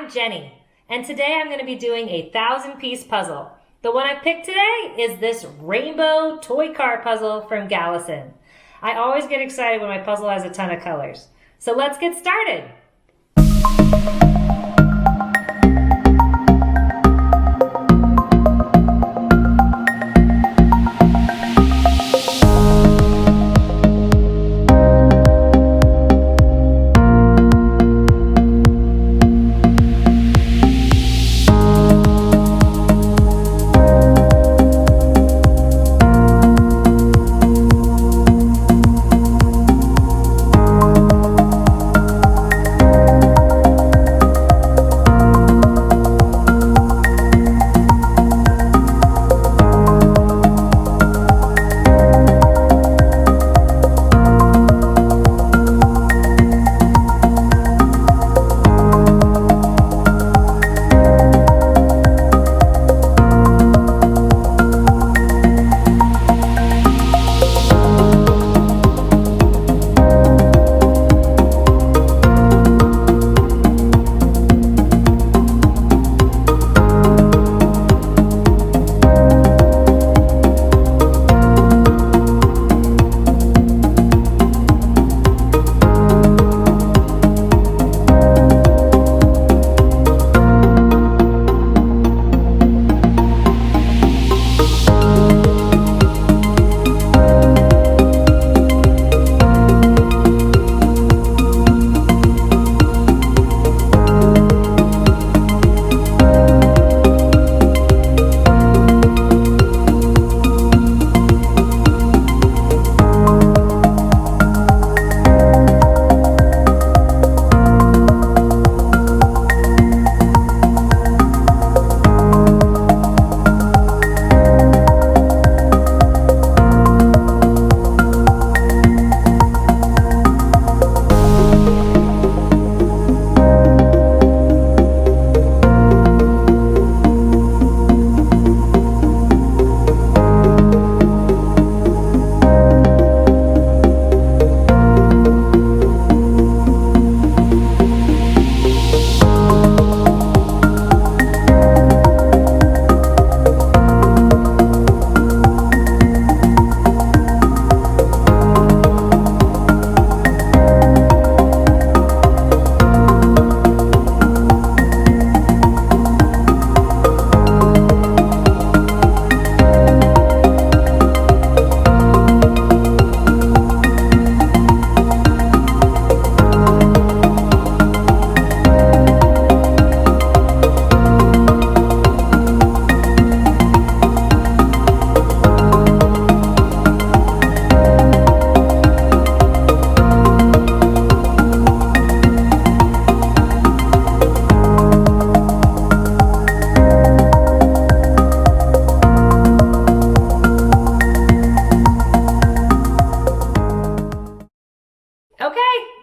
I'm Jenny, and today I'm going to be doing a 1,000-piece puzzle. The one I picked today is this rainbow toy car puzzle from Gallison. I always get excited when my puzzle has a ton of colors. So let's get started.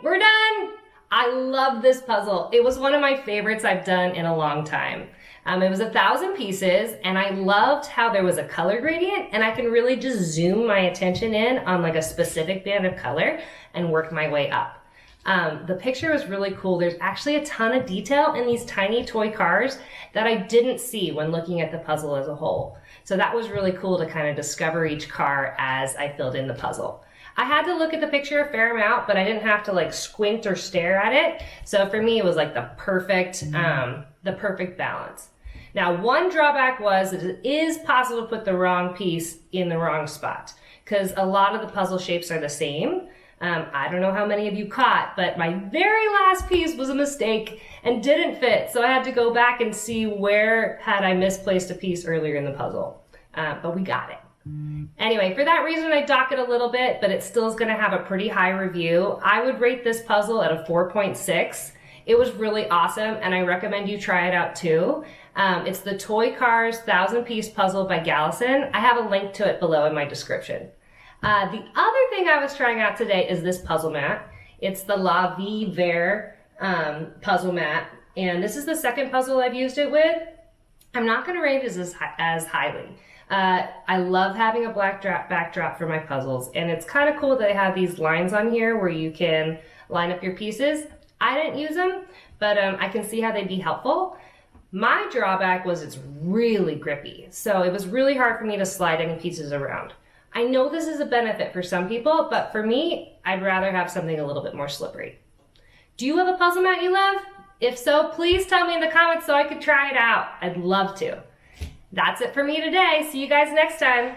We're done. I love this puzzle. It was one of my favorites I've done in a long time. It was 1,000 pieces, and I loved how there was a color gradient, and I can really just zoom my attention in on like a specific band of color and work my way up. The picture was really cool. There's actually a ton of detail in these tiny toy cars that I didn't see when looking at the puzzle as a whole. So that was really cool to kind of discover each car as I filled in the puzzle. I had to look at the picture a fair amount, but I didn't have to like squint or stare at it. So for me, it was like the perfect balance. Now, one drawback was that it is possible to put the wrong piece in the wrong spot because a lot of the puzzle shapes are the same. I don't know how many of you caught, but my very last piece was a mistake and didn't fit. So I had to go back and see where had I misplaced a piece earlier in the puzzle. But we got it. Anyway, for that reason, I dock it a little bit, but it still is going to have a pretty high review. I would rate this puzzle at a 4.6. It was really awesome, and I recommend you try it out too. It's the Toy Cars 1,000-piece puzzle by Gallison. I have a link to it below in my description. The other thing I was trying out today is this puzzle mat. It's the La Vie Vert puzzle mat, and this is the second puzzle I've used it with. I'm not going to rate it as highly. I love having a black backdrop for my puzzles, and it's kind of cool that I have these lines on here where you can line up your pieces. I didn't use them, but I can see how they'd be helpful. My drawback was it's really grippy, so it was really hard for me to slide any pieces around. I know this is a benefit for some people, but for me, I'd rather have something a little bit more slippery. Do you have a puzzle mat you love? If so, please tell me in the comments so I could try it out. I'd love to. That's it for me today. See you guys next time.